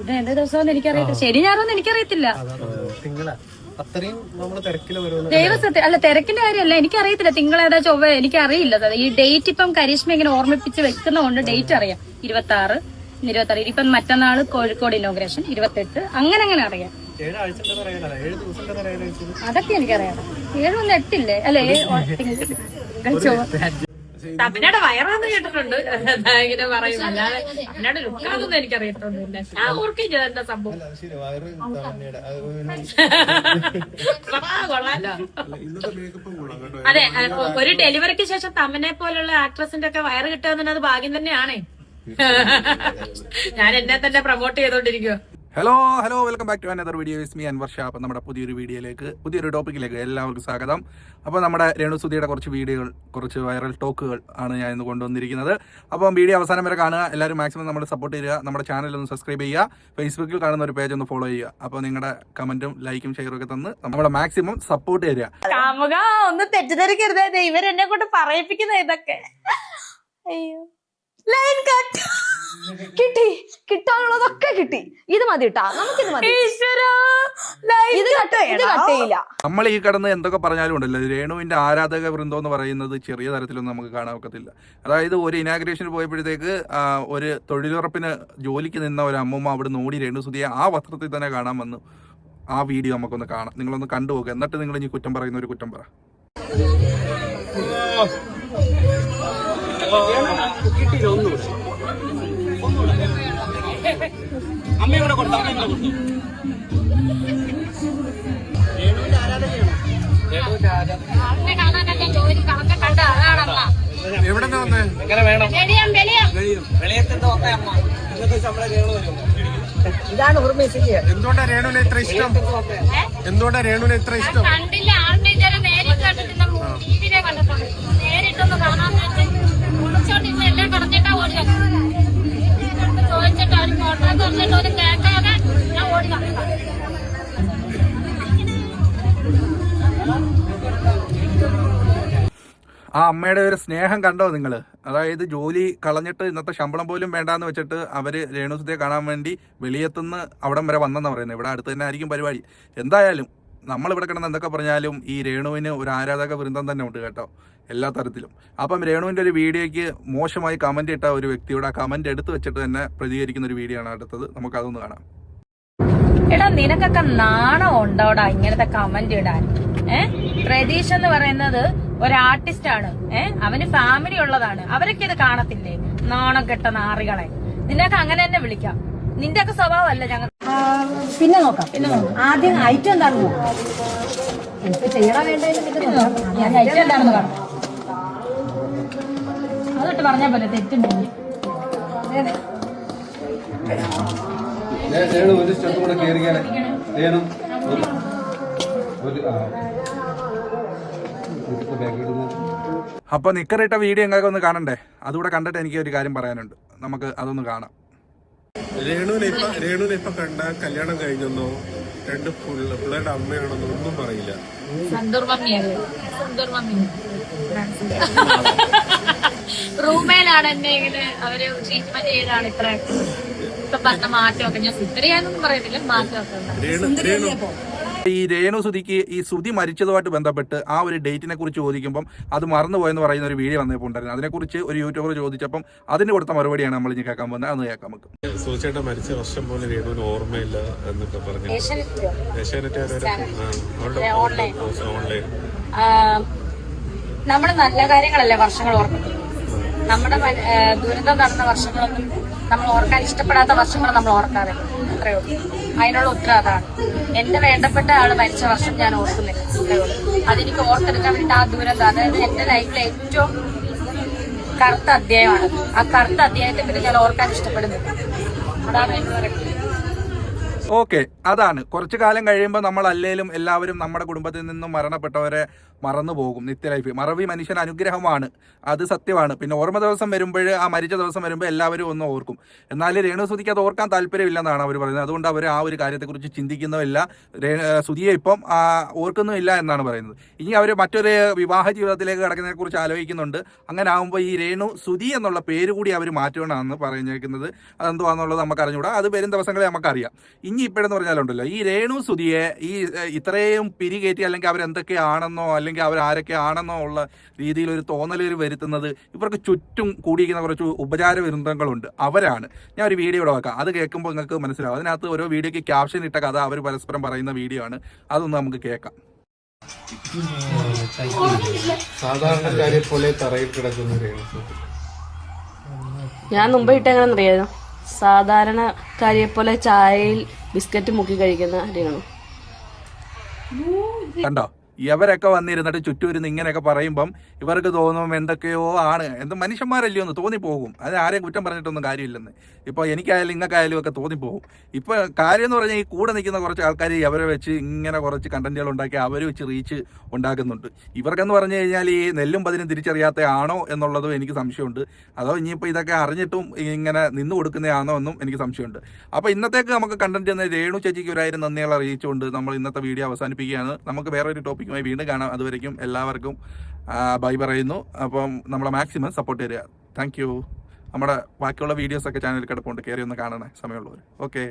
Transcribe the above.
ഇത് എന്ത് ദിവസമെന്ന് എനിക്കറിയത്തില്ല. ശരി ഞായറൊന്നും എനിക്കറിയത്തില്ല. ദൈവസത്യം അല്ല, തിരക്കിന്റെ കാര്യമല്ല, എനിക്കറിയത്തില്ല തിങ്കളേതാ ചൊവ്വ, എനിക്കറിയില്ല. ഈ ഡേറ്റ് ഇപ്പം കരിഷ്മ ഇങ്ങനെ ഓർമ്മിപ്പിച്ച് വെക്കുന്നതുകൊണ്ട് ഡേറ്റ് അറിയാം. 26 ഇപ്പം മറ്റന്നാള് കോഴിക്കോട് ഇനോഗ്രേഷൻ, 28 അങ്ങനെ അറിയാം. അതൊക്കെ എനിക്കറിയാം. 7-1-8 അല്ലെ? തമിഴ്നാട് വയറാന്ന് കേട്ടിട്ടുണ്ട്, ഇങ്ങനെ പറയും. അല്ലാതെ തമിഴ്നാട് ലുക്കാന്നൊന്നും എനിക്കറിയത്തൊന്നുമില്ല. ഞാൻ ഓർക്കും ചെയ്തെന്താ സംഭവം. കൊള്ളാലോ. അതെ, ഒരു ഡെലിവറിക്ക് ശേഷം തമനെ പോലുള്ള ആക്ട്രസിന്റെ ഒക്കെ വയറ് കിട്ടുക അത് ഭാഗ്യം തന്നെയാണേ. ഞാൻ എന്നെ തന്നെ പ്രൊമോട്ട് ചെയ്തോണ്ടിരിക്കുക. Hello welcome back to another video. Is me Anwar Shah. അപ്പം നമ്മുടെ പുതിയൊരു വീഡിയോയിലേക്ക്, പുതിയൊരു ടോപ്പിക്കിലേക്ക് എല്ലാവർക്കും സ്വാഗതം. അപ്പോൾ നമ്മുടെ രേണുസുധിയുടെ കുറച്ച് വീഡിയോകൾ, കുറച്ച് വൈറൽ ടോക്കുകൾ ആണ് ഞാൻ ഇന്ന് കൊണ്ടുവന്നിരിക്കുന്നത്. അപ്പം വീഡിയോ അവസാനം വരെ കാണുക. എല്ലാവരും മാക്സിമം നമ്മൾ സപ്പോർട്ട് ചെയ്യുക. നമ്മുടെ ചാനൽ ഒന്ന് സബ്സ്ക്രൈബ് ചെയ്യുക. ഫേസ്ബുക്കിൽ കാണുന്ന ഒരു പേജ് ഒന്ന് ഫോളോ ചെയ്യുക. അപ്പോൾ നിങ്ങളുടെ കമന്റും ലൈക്കും ഷെയറും ഒക്കെ തന്ന് നമ്മളെ മാക്സിമം സപ്പോർട്ട് തരിക. ഒന്ന് തെറ്റിദ്ധരിക്കരുത്, ഇവരെന്നെ കൊണ്ട് പറയിപ്പിക്കുന്ന ഇതൊക്കെ. അയ്യോ, ലൈൻ കട്ട് കിട്ടാനുള്ളതൊക്കെ കിട്ടി. ഇത് മതി കേട്ടാ, നമുക്കിത് മതി. ഇത് കട്ടയില്ല. നമ്മൾ ഈ കടന്ന് എന്തൊക്കെ പറഞ്ഞാലും ഉണ്ടല്ലോ, രേണുവിന്റെ ആരാധക വൃന്ദം എന്ന് പറയുന്നത് ചെറിയ തരത്തിലൊന്നും നമുക്ക് കാണാൻ ഒക്കത്തില്ല. അതായത് ഒരു ഇനാഗ്രേഷന് പോയപ്പോഴത്തേക്ക് ഒരു തൊഴിലുറപ്പിന് ജോലിക്ക് നിന്ന ഒരു അമ്മൂമ്മ അവിടെ ഓടി രേണുസുധിയെ ആ വസ്ത്രത്തിൽ തന്നെ കാണാൻ വന്നു. ആ വീഡിയോ നമുക്കൊന്ന് കാണാം, നിങ്ങളൊന്ന് കണ്ടുപോകുക. എന്നിട്ട് നിങ്ങൾ ഇനി കുറ്റം പറയുന്ന ഒരു കുറ്റം പറ. അമ്മയുടെ കൊടുത്തു എവിടെ വന്നേ? എങ്ങനെ വേണം? വെളിയത്തിന്റെ ഒത്ത അമ്മ ഇന്നത്തെ ശമ്പളം രേണു വരും. ഇതാണ് ഓർമ്മിച്ചത്. എന്തുകൊണ്ടാ രേണുവിനെ ഇത്ര ഇഷ്ടം? എന്തുകൊണ്ടാ രേണുവിനെ ഇത്ര ഇഷ്ടം? കണ്ടില്ല, ആളിനെ നേരിട്ട് കണ്ടിട്ടില്ല, ടിവിയിലെ കണ്ടിട്ടുണ്ട്. നേരിട്ടൊന്ന് കാണാൻ വിളിച്ചോണ്ടിരുന്ന എല്ലാം കടഞ്ഞിട്ടാ ഓടി ചോദിച്ചിട്ട് ഒരു ഫോട്ടോ തന്നിട്ട് ഒരു കേൾക്കാതെ ഞാൻ ഓടി ആ അമ്മയുടെ ഒരു സ്നേഹം കണ്ടോ നിങ്ങൾ? അതായത് ജോലി കളഞ്ഞിട്ട് ഇന്നത്തെ ശമ്പളം പോലും വേണ്ടാന്ന് വെച്ചിട്ട് അവര് രേണുസുധിയെ കാണാൻ വേണ്ടി വെളിയത്തുനിന്ന് അവിടം വരെ വന്നെന്ന് പറയുന്നത്. ഇവിടെ അടുത്ത് തന്നെ ആയിരിക്കും പരിപാടി. എന്തായാലും നമ്മളിവിടെ കിടന്ന് എന്തൊക്കെ പറഞ്ഞാലും ഈ രേണുവിന് ഒരു ആരാധക വൃന്ദം തന്നെ ഉണ്ട് കേട്ടോ, എല്ലാ തരത്തിലും. അപ്പം രേണുവിൻ്റെ ഒരു വീഡിയോയ്ക്ക് മോശമായി കമന്റ് ഇട്ട ഒരു വ്യക്തിയോട് ആ കമന്റ് എടുത്ത് വെച്ചിട്ട് തന്നെ പ്രതികരിക്കുന്ന ഒരു വീഡിയോ ആണ് അടുത്തത്. നമുക്കതൊന്ന് കാണാം. എടാ, നിനക്കൊക്കെ നാണം ഉണ്ടോടാ ഇങ്ങനത്തെ കമന്റ് ഇടാൻ? പ്രതീഷ് എന്ന് പറയുന്നത് ഒരു ആർട്ടിസ്റ്റ് ആണ്. അവന് ഫാമിലി ഉള്ളതാണ്. അവരൊക്കെ ഇത് കാണത്തില്ലേ? നാണം കെട്ട നാറികളെ. നിനക്ക് അങ്ങനെ തന്നെ വിളിക്കാം. നിന്റെ ഒക്കെ സ്വഭാവമല്ല ഞങ്ങൾ. പിന്നെ നോക്കാം. ആദ്യം ഐറ്റം എന്താണെന്ന് നോക്കാം. എനിക്ക് ചെയ്യണ വേണ്ടത് ഐറ്റം എന്താണെന്ന് കാണാം. അതൊട്ട് പറഞ്ഞാ പോലെ തെറ്റുണ്ടെങ്കിൽ ഒരു സ്റ്റെപ്പ് കൂടെ കയറിയാണ്. അപ്പൊ നിക്കറിട്ട വീഡിയോ ഞങ്ങൾക്ക് ഒന്ന് കാണണ്ടേ? അതുകൂടെ കണ്ടിട്ട് എനിക്ക് ഒരു കാര്യം പറയാനുണ്ട്. നമുക്ക് അതൊന്ന് കാണാം. രേണുവിനെ ഇപ്പൊ കണ്ട കല്യാണം കഴിഞ്ഞെന്നോ രണ്ട് പിള്ളേരുടെ അമ്മയാണെന്നോ ഒന്നും പറയില്ല. റൂമേലാണ് എന്നെ ഇങ്ങനെ അവര് ട്രീറ്റ്മെന്റ് ചെയ്താണ് ഇത്ര ഇപ്പൊ പറഞ്ഞ മാറ്റമൊക്കെ. ഞാൻ സുന്ദരിയാന്നൊന്നും പറയത്തില്ല, മാറ്റമൊക്കെ. ഈ രേണുസുധിക്ക് ഈ സുധി മരിച്ചതുമായിട്ട് ബന്ധപ്പെട്ട് ആ ഒരു ഡേറ്റിനെ കുറിച്ച് ചോദിക്കുമ്പം അത് മറന്നുപോയെന്ന് പറയുന്ന ഒരു വീഡിയോ വന്നപ്പോൾ ഉണ്ടായിരുന്നു. അതിനെക്കുറിച്ച് ഒരു യൂട്യൂബർ ചോദിച്ചപ്പം അതിന് കൊടുത്ത മറുപടിയാണ് നമ്മൾ ഇനി കേൾക്കാൻ പോകുന്നത്. അതൊന്ന് കേൾക്കാം നമുക്ക്. സുധിച്ചേട്ടൻ മരിച്ച വർഷം പോലെ രേണുവിന് ഓർമ്മയില്ല എന്നൊക്കെ പറഞ്ഞു. ഓൺലൈൻ നമ്മുടെ നല്ല കാര്യങ്ങളല്ലേ വർഷങ്ങൾ ഓർക്കുന്നത്. നമ്മുടെ ദുരന്തം നടന്ന വർഷങ്ങളൊന്നും നമ്മൾ ഓർക്കാൻ ഇഷ്ടപ്പെടാത്ത വർഷങ്ങൾ നമ്മൾ ഓർക്കാറില്ല. അത്രയോ അതിനുള്ള ഉത്തരം അതാണ്. എന്റെ വേണ്ടപ്പെട്ട ആള് മരിച്ച വർഷം ഞാൻ ഓർക്കുന്നില്ല. അത്രയോ അതെനിക്ക് ഓർത്തെടുക്കാൻ വേണ്ടി ആ ദുരന്തം, അതായത് എന്റെ ലൈഫിലെ ഏറ്റവും കറുത്ത അധ്യായമാണ്. ആ കറുത്ത അധ്യായത്തെ പറ്റി ഞാൻ ഓർക്കാൻ ഇഷ്ടപ്പെടുന്നില്ല. അതാണ് എനിക്ക് പറയുന്നത്. ഓക്കെ, അതാണ് കുറച്ചു കാലം കഴിയുമ്പോൾ നമ്മൾ അല്ലേലും എല്ലാവരും നമ്മുടെ കുടുംബത്തിൽ നിന്നും മരണപ്പെട്ടവരെ മറന്നു പോകും. നിത്യലൈഫ് മറവി മനുഷ്യന് അനുഗ്രഹമാണ്, അത് സത്യമാണ്. പിന്നെ ഓർമ്മ ദിവസം വരുമ്പോൾ, ആ മരിച്ച ദിവസം വരുമ്പോൾ എല്ലാവരും ഒന്ന് ഓർക്കും. എന്നാൽ രേണുസുതിക്ക് അത് ഓർക്കാൻ താല്പര്യമില്ലെന്നാണ് അവർ പറയുന്നത്. അതുകൊണ്ട് അവർ ആ ഒരു കാര്യത്തെക്കുറിച്ച് ചിന്തിക്കുന്നുമില്ല. സുതിയെ ഇപ്പം ഓർക്കുന്നുമില്ല എന്നാണ് പറയുന്നത്. ഇനി അവർ മറ്റൊരു വിവാഹ ജീവിതത്തിലേക്ക് കടക്കുന്നതിനെ കുറിച്ച് ആലോചിക്കുന്നുണ്ട്. അങ്ങനെ ആകുമ്പോൾ ഈ രേണു സുതി എന്നുള്ള പേര് കൂടി അവർ മാറ്റണമെന്നാണ് പറഞ്ഞേക്കുന്നത്. അതെന്തുവാന്നുള്ളത് നമുക്ക് അറിഞ്ഞുകൂടാ, അത് വരും ദിവസങ്ങളെ നമുക്കറിയാം. ഇനി ഇപ്പോഴെന്ന് പറഞ്ഞാലുണ്ടല്ലോ, ഈ രേണു സുതിയെ ഈ ഇത്രയും പിരികേറ്റി അല്ലെങ്കിൽ അവരെന്തൊക്കെയാണെന്നോ അല്ലെങ്കിൽ അവരാരൊക്കെയാണെന്നോ ഉള്ള രീതിയിൽ ഒരു തോന്നൽ വരുത്തുന്നത് ഇവർക്ക് ചുറ്റും കൂടിയിരിക്കുന്ന കുറച്ച് ഉപചാര വൃന്ദങ്ങളുണ്ട്, അവരാണ്. ഞാൻ ഒരു വീഡിയോ ഇവിടെ വെക്കാം, അത് കേൾക്കുമ്പോൾ നിങ്ങൾക്ക് മനസ്സിലാവും. അതിനകത്ത് ഓരോ വീഡിയോയ്ക്ക് ക്യാപ്ഷൻ ഇട്ട കഥ അവർ പരസ്പരം പറയുന്ന വീഡിയോ ആണ്, അതൊന്ന് നമുക്ക് കേൾക്കാം. സാധാരണക്കാരെ പോലെ തറയിൽ കിടക്കുന്ന ഞാൻ മുമ്പ് ഇട്ടെങ്ങനെന്നറിയാമോ? സാധാരണക്കാരിയെ പോലെ ചായയിൽ ബിസ്ക്കറ്റ് മുക്കി കഴിക്കുന്ന രേണു. കണ്ടോ, ഇവരൊക്കെ വന്നിരുന്നിട്ട് ചുറ്റും ഇരുന്ന് ഇങ്ങനെയൊക്കെ പറയുമ്പം ഇവർക്ക് തോന്നും എന്തൊക്കെയോ ആണ്, എന്ത് മനുഷ്യന്മാരല്ലയോ എന്ന് തോന്നിപ്പോകും. അത് ആരെയും കുറ്റം പറഞ്ഞിട്ടൊന്നും കാര്യമില്ലെന്ന്. ഇപ്പോൾ എനിക്കായാലും ഇങ്ങക്കായാലും ഒക്കെ തോന്നിപ്പോകും. ഇപ്പോൾ കാര്യം എന്ന് പറഞ്ഞാൽ ഈ കൂടെ നിൽക്കുന്ന കുറച്ച് ആൾക്കാർ അവരെ വെച്ച് ഇങ്ങനെ കുറച്ച് കണ്ടന്റുകൾ ഉണ്ടാക്കി അവർ വെച്ച് റീച്ച് ഉണ്ടാക്കുന്നുണ്ട്. ഇവർക്കെന്ന് പറഞ്ഞു കഴിഞ്ഞാൽ ഈ നെല്ലും പതിനും തിരിച്ചറിയാത്ത ആണോ എന്നുള്ളതും എനിക്ക് സംശയമുണ്ട്. അതോ ഇനിയിപ്പോൾ ഇതൊക്കെ അറിഞ്ഞിട്ടും ഇങ്ങനെ നിന്ന് കൊടുക്കുന്നതാണോ എന്നും എനിക്ക് സംശയമുണ്ട്. അപ്പോൾ ഇന്നത്തേക്ക് നമുക്ക് കണ്ടന്റ് എന്ന രേണു ചേച്ചിക്ക് 1000 നന്ദികൾ അറിയിച്ചുകൊണ്ട് നമ്മൾ ഇന്നത്തെ വീഡിയോ അവസാനിപ്പിക്കുകയാണ്. നമുക്ക് വേറൊരു ടോപ്പിക്കുമായി വീണ്ടും കാണാം. അതുവരയ്ക്കും എല്ലാവർക്കും ബൈ പറയുന്നു. അപ്പം നമ്മളെ മാക്സിമം സപ്പോർട്ട് തരിക. Thank you. നമ്മുടെ ബാക്കിയുള്ള വീഡിയോസൊക്കെ ചാനലിൽ കിടപ്പുണ്ട്, കയറി ഒന്ന് കാണണേ സമയമുള്ളവർ. ഓക്കെ.